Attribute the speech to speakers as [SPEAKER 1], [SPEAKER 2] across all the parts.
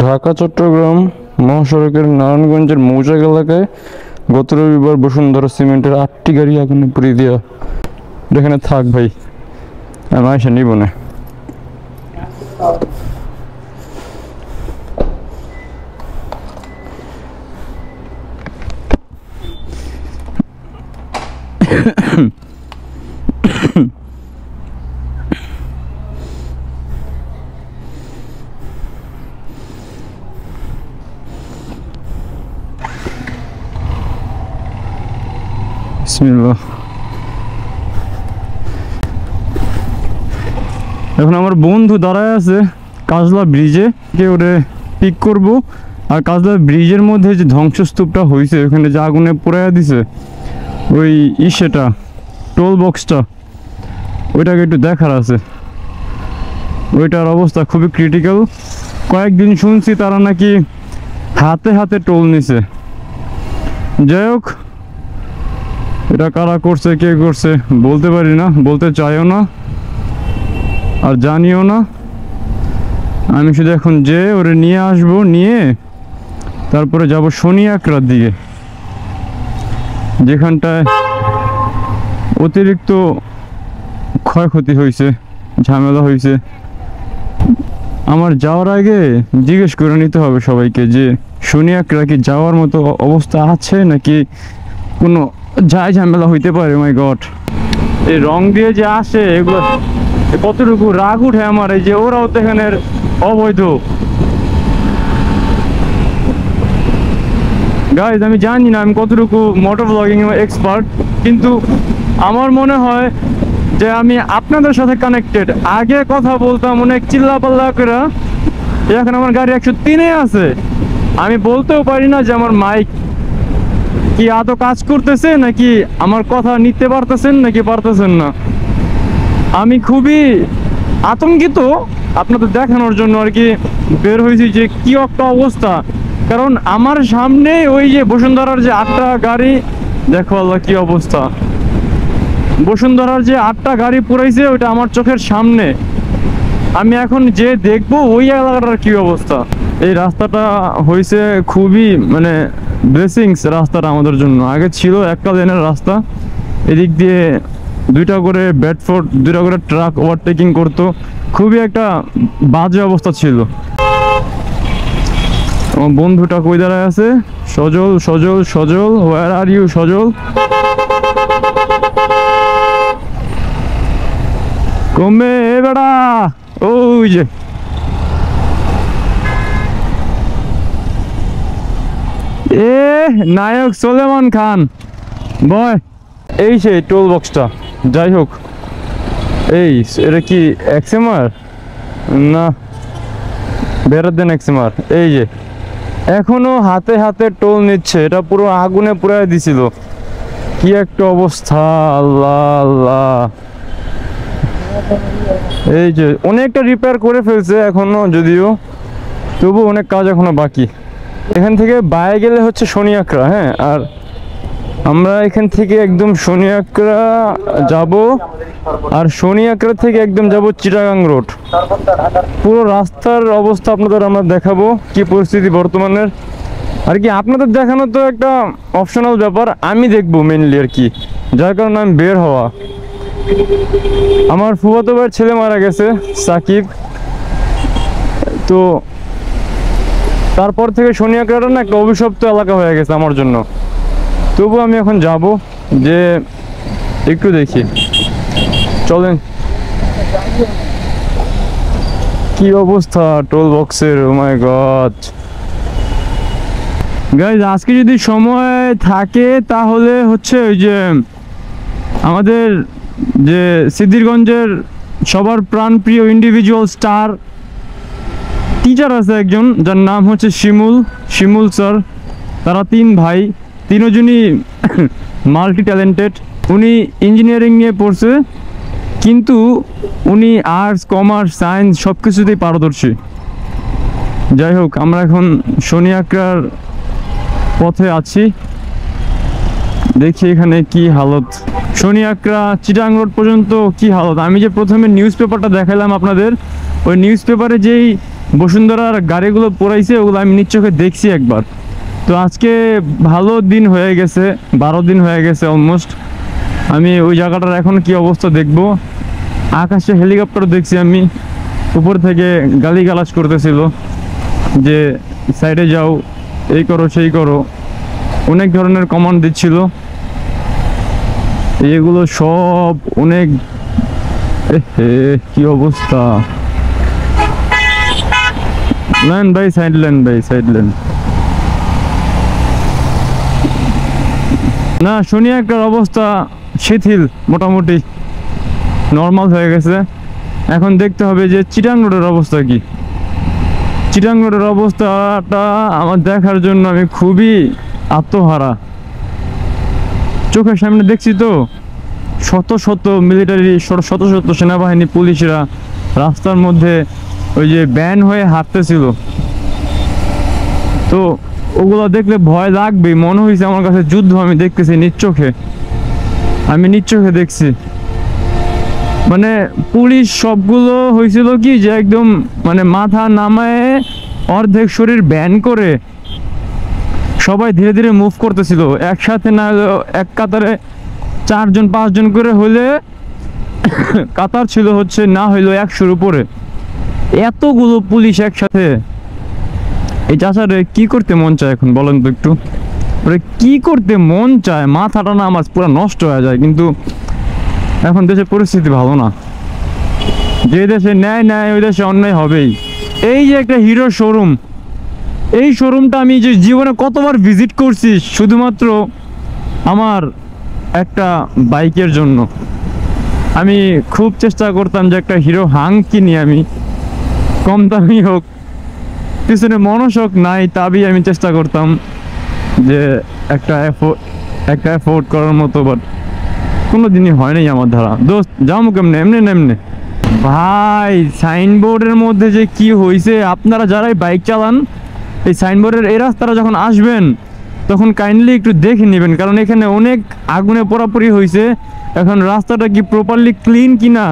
[SPEAKER 1] ঢাকা চট্টগ্রাম মহাসড়কের নারায়ণগঞ্জের মৌচাক এলাকায় গত রবিবার বসুন্ধরা সিমেন্টের 8টি গাড়ি আগুনে পুড়িয়ে দেওয়া। এখানে থাক ভাই, আমি আয়সা নিব না। বিসমিল্লাহ। এখন আমার বন্ধু দাঁড়ায় আছে কাজলা ব্রিজে, কে ওরে পিক করব। আর কাজলা ব্রিজের মধ্যে যে ধ্বংসস্তূপটা হয়েছে ওখানে যে আগুনে পোড়াইয়া দিছে, ওই সেটা টোল বক্সটা, ওইটাকে একটু দেখার আছে। ওইটার অবস্থা খুবই ক্রিটিক্যাল। কয়েকদিন শুনছি তারা নাকি হাতে হাতে টোল নিছে। যাই হোক, এটা কারা করছে কে করছে বলতে পারি না, বলতে চাইও না আর জানিও না। আমি শুধু এখন যে ওরে নিয়ে আসবো, নিয়ে তারপরে যাব শনিয়াকড়ার দিকে, যেখানটায় অতিরিক্ত ক্ষয়ক্ষতি হয়েছে, ঝামেলা হয়েছে। আমার যাওয়ার আগে জিজ্ঞেস করে নিতে হবে সবাইকে যে শনিয়াকড়া কি যাওয়ার মতো অবস্থা আছে নাকি কোনো ঝামেলা হইতে পারে। মাই গড, এই রং দিয়ে যে আসে এগুলো কতটুকু রাগ উঠে আমার, এই যে ওরাও তো এখানের অবৈধ। গাইজ, আমি জানি না আমি কতটুকু মোটর ব্লগিং এক্সপার্ট, কিন্তু আমার মনে হয় যে আমি আপনাদের সাথে কানেক্টেড। আগে কথা বলতাম অনেক চিল্লাপাল্লা করে, এখন আমার গাড়ি 103-এ আছে। আমি বলতেও পারি না যে আমার মাইক কি আদৌ কাজ করতেছে নাকি আমার কথা নিতে পারতেছেন নাকি পারতেছেন না। আমি খুবই আতঙ্কিত, আপনাদের দেখানোর জন্য আর কি বের হয়েছি যে কি একটা অবস্থা। কারণ আমার সামনে ওই যে বসুন্ধরার যে 8টা গাড়ি, দেখো আল্লাহ কি অবস্থা। বসুন্ধরার যে 8টা গাড়ি পুরাইছে ওইটা আমার চোখের সামনে। আমি এখন যে দেখবো ওই এলাকাটার কি অবস্থা। এই রাস্তাটা হয়েছে খুবই মানে ব্লেসিংস রাস্তাটা আমাদের জন্য। আগে ছিল একটা লেনের রাস্তা, এদিক দিয়ে 2টা করে ব্যাডফোর্ড, 2টা করে ট্রাক ওভারটেকিং করতো। খুবই একটা বাজে অবস্থা ছিল। আমার বন্ধুটা কই দাঁড়ায় আছে, সজল সজল সজল, হোয়ার আর ইউ সজল? কমে বেড়া, ওই যে এ নায়ক সলেমান খান বয়। এই সেই টোল বক্সটা। যাই হোক, এই এটা কি এক্সএমআর না বেরাদেন এক্সএমআর? এই যে এখনো হাতে হাতে টোল নিচ্ছে, এটা পুরো আগুনে পুরাই দিছিল। কি একটা অবস্থা, আল্লাহ আল্লাহ। এই যে অনেকটা রিপেয়ার করে ফেলছে এখনো, যদিও তবু অনেক কাজ এখনো বাকি। এখান থেকে বাইরে গেলে হচ্ছে শনিয়াকড়া, হ্যাঁ, আর আমরা এখান থেকে একদম শনিয়াকড়া যাব, আর শনিয়াকড়া থেকে একদম যাব চিটাগাং রোড। পুরো রাস্তার অবস্থা আপনাদের আমরা দেখাবো কি পরিস্থিতি বর্তমানের আর কি। আপনাদের দেখানো তো একটা অপশনাল ব্যাপার, আমি দেখবো মেনলি আর কি, যার কারণে আমি বের হওয়া। আমার ফুফাতো ভাইয়ের ছেলে মারা গেছে, সাকিব। তো তারপর থেকে শনিয়াকড়াটা না একটা অভিশপ্ত এলাকা হয়ে গেছে আমার জন্য। তবু আমি এখন যাব, যে একটু দেখি, চলেন কি অবস্থা টোল বক্সের। ও মাই গড গাইজ, আজকে যদি সময় থাকে তাহলে হচ্ছে ওই যে আমাদের যে সিদ্ধিরগঞ্জের সবার প্রাণপ্রিয় ইন্ডিভিজুয়াল স্টার টিচার আছে একজন, যার নাম হচ্ছে শিমুল স্যার। তারা 3 ভাই, 3জনই মাল্টি ট্যালেন্টেড। উনি ইঞ্জিনিয়ারিং নিয়ে পড়ছে, কিন্তু উনি আর্টস কমার্স সায়েন্স সব কিছুতেই পারদর্শী। যাই হোক, আমরা এখন শনিয়াকড়ার পথে আছি, দেখি এখানে কি হালত। শনিয়াকড়া চিটাগাং রোড পর্যন্ত কি হালত। আমি যে প্রথমে নিউজ পেপারটা দেখালাম আপনাদের, ওই নিউজ পেপারে যেই বসুন্ধরার গাড়িগুলো পোড়াইছে, ওগুলো আমি নিজ চোখে দেখছি একবার। তো আজকে ভালো দিন হয়ে গেছে, 12 দিন হয়ে গেছে অলমোস্ট। আমি ওই জায়গাটার এখন কি অবস্থা দেখবো। আকাশে হেলিকপ্টার দেখছি আমি, উপর থেকে গালিগালাজ করতেছিল যে সাইডে যাও, এই করো সেই করো, অনেক ধরনের কমান্ড দিচ্ছিল। এগুলো সব অনেক কি অবস্থা। লেন ভাই, সাইড লেন ভাই, সাইড লেন। না, শনিয়ারটার অবস্থা শিথিল, মোটামুটি নর্মাল হয়ে গেছে। এখন দেখতে হবে যে চিটাং রোডের অবস্থা কি। চিটাং রোডের অবস্থাটা আমার দেখার জন্য আমি খুবই আত্মহারা। চোখের সামনে দেখছি তো শত শত মিলিটারি, শত শত সেনাবাহিনী, পুলিশরা রাস্তার মধ্যে ওই যে ব্যান হয়ে হাঁটতেছিল। তো ওগুলো দেখলে ভয় লাগবেই। মনে হয়েছে আমার কাছে যুদ্ধ আমি দেখতেছি নিজ চোখে, আমি নিজ চোখে দেখছি। মানে পুলিশ সবগুলো হয়েছিল কি যে একদম মানে মাথা নামায় অর্ধেক শরীর ব্যান করে সবাই ধীরে ধীরে মুভ করতেছিল। একসাথে না এক কাতারে 4 জন 5 জন করে হলে কাতার ছিল হচ্ছে না হইলো 100-র উপরে। এতগুলো পুলিশ একসাথে, এই চাচারে কি করতে মন চায় এখন বলেন তো একটু? ওরে কি করতে মন চায়? মাথাটা না আমার পুরো নষ্ট হয়ে যায়। কিন্তু এখন দেশের পরিস্থিতি ভালো না। যে দেশে ন্যায় ন্যায়, ওই দেশে অন্যায় হবেই। এই যে একটা হিরো শোরুম, এই শোরুমটা আমি যে জীবনে কতবার ভিজিট করছি শুধুমাত্র আমার একটা বাইকের জন্য। আমি খুব চেষ্টা করতাম যে একটা হিরো হাং কিনি আমি, কম দামি হোক, পিছনে মনোশক নাই তাবি আমি চেষ্টা করতাম যে একটা এফোর্ড করার মতো। বাট কোনো দিনই হয় নাই আমার ধারা। দোস্ত যাও কেমনে, এমনি এমনি ভাই। সাইনবোর্ডের মধ্যে যে কি হয়েছে, আপনারা যারাই বাইক চালান এই সাইনবোর্ডের এই রাস্তাটা যখন আসবেন তখন কাইন্ডলি একটু দেখে নেবেন, কারণ এখানে অনেক আগুনে পোড়াপুরি হয়েছে। এখন রাস্তাটা কি প্রপারলি ক্লিন কিনা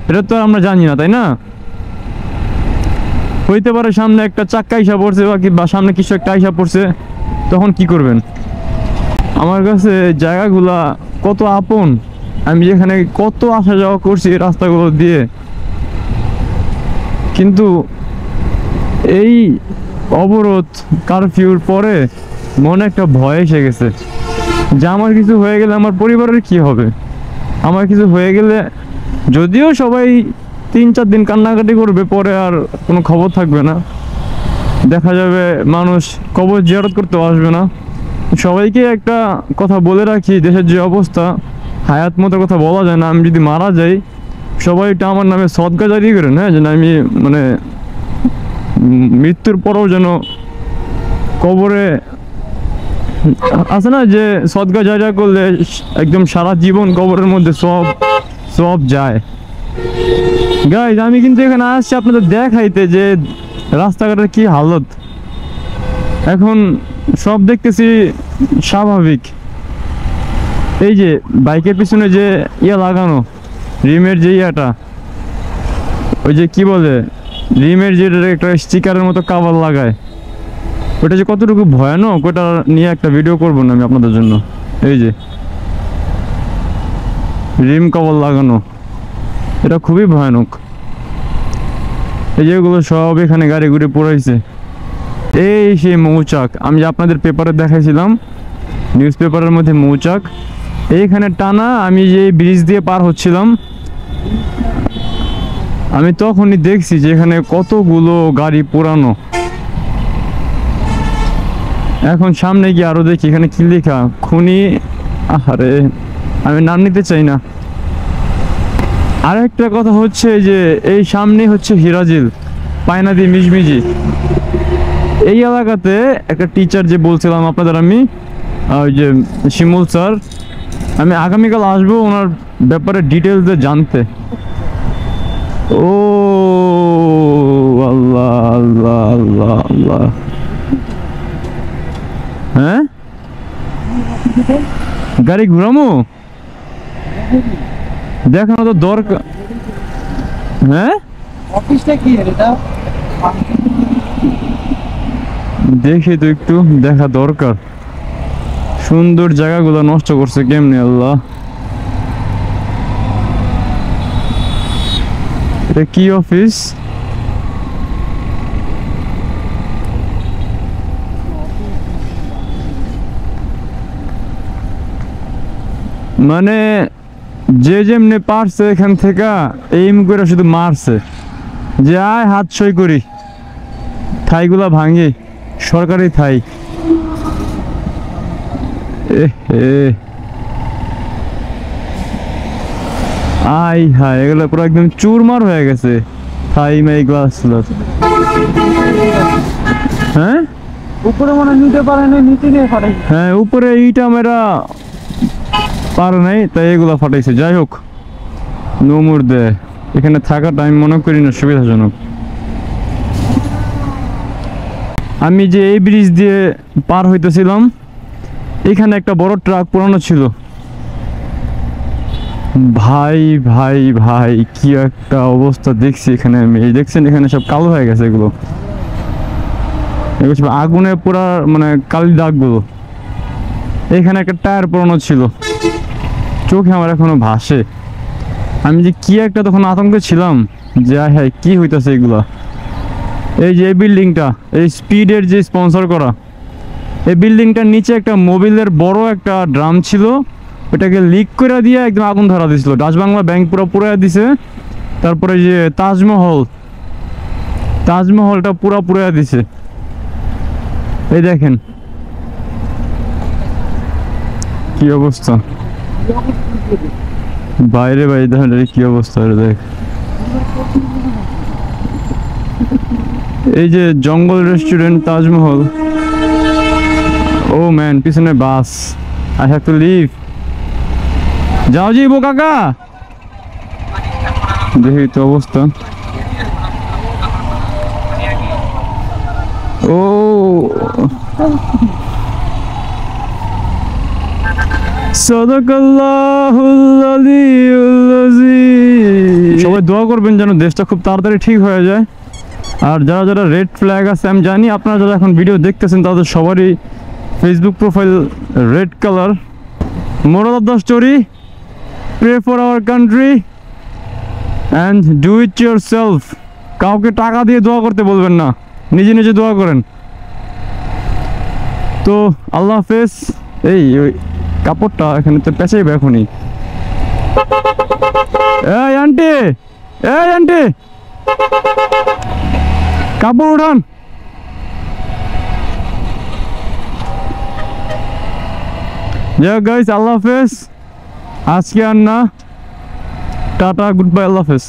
[SPEAKER 1] এটা তো আমরা জানি না, তাই না? হইতে পারে সামনে একটা চাক্কা আইসা পড়ছে বা সামনে কিছু একটা আইসা পড়ছে, তখন কি করবেন? আমার কাছে জায়গাগুলা কত আপন, আমি যেখানে কত আসা যাওয়া করছি রাস্তাগুলো দিয়ে। কিন্তু এই অবরোধ কারফিউর পরে মনে একটা ভয় এসে গেছে যে আমার কিছু হয়ে গেলে আমার পরিবারের কি হবে। আমার কিছু হয়ে গেলে যদিও সবাই 3-4 দিন কান্নাকাটি করবে, পরে আর কোনো খবর থাকবে না। দেখা যাবে মানুষ কবর জিয়ারত করতেও আসবে না। সবাইকে একটা কথা বলে রাখি, দেশের যে অবস্থা, হায়াত মতের কথা বলা যায় না। আমি যদি মারা যাই সবাই এটা আমার নামে সদকা জারি করেন, হ্যাঁ, যেন আমি মানে মৃত্যুর পরেও যেন কবরে আছে না যে সদকা জারি করলে একদম সারা জীবন কবরের মধ্যে সব যায়। গাইজ আমি কিন্তু এখানে আসছি আপনাদের দেখাইতে যে রাস্তাঘাটের কি হালত। এখন সব দেখতেছি স্বাভাবিক। এই যে বাইকের পিছনে যে লাগানো রিমের যে ওই যে কি বলে রিমের যে একটা স্টিকারের মতো কাভার লাগায়, ওটা যে কতটুকু ভয়ানক ওটা নিয়ে একটা ভিডিও করবো না আমি আপনাদের জন্য। এই যে রিম কভার লাগানো, এটা খুবই ভয়ানক। এই যেগুলো সব এখানে গাড়ি ঘুরে পড়াইছে। এই সেই মৌচাক আমি যে আপনাদের পেপারে দেখাইছিলাম, নিউজ পেপারের মধ্যে মৌচাক এইখানে টানা। আমি যে ব্রিজ দিয়ে পার হচ্ছিলাম আমি তখনই দেখছি যে এখানে কতগুলো গাড়ি পোড়ানো। এখন সামনে গিয়ে আরো দেখি এখানে কি লেখা, খুনি। আরে আমি নাম নিতে চাই না। আরেকটা কথা হচ্ছে যে এই সামনে হচ্ছে হিরাজিল, পায়নাদি, মিজমিজি। এই এলাকাতে একটা টিচার যে বলছিলাম আপনাদের আমি, ওই যে শিমুল স্যার, আমি আগামীকাল আসবো ওনার ব্যাপারে ডিটেলসে জানতে। ও আল্লাহ আল্লাহ আল্লাহ আল্লাহ। হ্যাঁ গাড়ি ঘুরামো দেখানো তো দরকার। হ্যাঁ
[SPEAKER 2] অফিসটা কি এটা?
[SPEAKER 1] দেখি তো, একটু দেখা দরকার। সুন্দর জায়গাগুলো নষ্ট করছে কেমনে আল্লাহ। এটা কি অফিস? মানে যে যেমনি পারছে এখান থেকে এইম করে শুধু মারছে যে আয় হাত সই করি, থাইগুলা ভাঙি, সরকারি থাই। আই হায়, এগুলো পুরো একদম চুরমার হয়ে গেছে থাই মাই গ্লাস। হ্যাঁ
[SPEAKER 2] উপরে মনে নিতে পারে না, নিচে নিয়ে ফাটাই।
[SPEAKER 1] হ্যাঁ, উপরে ইটা মেরা পারে নাই, তাই এগুলা ফাটাইছে। যাই হোক, নোমর দে, এখানে থাকাটা আমি মনে করি না সুবিধাজনক। আমি যে এই ব্রিজ দিয়ে পার হইতেছিলাম, এখানে একটা বড় ট্রাক পুরানো ছিল। ভাই ভাই ভাই, কি একটা অবস্থা দেখছি এখানে আমি। এই দেখছেন, এখানে সব কালো হয়ে গেছে এগুলো। এগুলো সব আগুনে পুরা মানে কালি দাগগুলো। এখানে একটা টায়ার পুরানো ছিল, চোখে আমার এখনো ভাসে। আমি যে কি একটা তখন আতঙ্কে ছিলাম যে হ্যাঁ কি হইতেছে এগুলা। এই যে এই বিল্ডিংটা, এই স্পিডের যে স্পন্সর করা, এই বিল্ডিংটার নিচে একটা মোবিলের বড় একটা ড্রাম ছিল, ওটাকে লিক করে দিয়ে একদম আগুন ধরা দিছিল। ডাচ বাংলা ব্যাংক পুরো পুরাই দিছে। তারপরে যে তাজমহলটা পুরা পুরাই দিছে। এই দেখেন কি অবস্থা বাইরে বাইরে, দেখেন কি অবস্থা। দেখ, এই যে জঙ্গল রেস্টুরেন্ট, তাজমহল। ও ম্যান, পিছনে bus. I have to leave. যাও যাইব কাকা, দেখি তো অবস্থা। ও সাদাকাল্লাহুল আলিয়্যুল আযীম। সবাই দোয়া করবেন যেন দেশটা খুব তাড়াতাড়ি ঠিক হয়ে যায়। আর যারা যারা রেড ফ্ল্যাগ আছে, আমি জানি আপনারা যারা এখন ভিডিও দেখতেছেন তাদের সবারই Facebook profile red colour. Moral of the story, pray for our country and do it yourself. কাউকে টাকা দিয়ে দোয়া করতে বলবেন না, নিজে নিজে দোয়া করেন। তো আল্লাহ হাফেজ। এই ওই কাপড়টা এখানে তো পেঁচাইবে এখনই। এই আন্টি, এই আন্টি, কাপড় উঠান। যাই গাইস, আল্লাহ হাফেজ। আজকে আর না, টাটা, গুড বাই, আল্লাহ হাফেজ।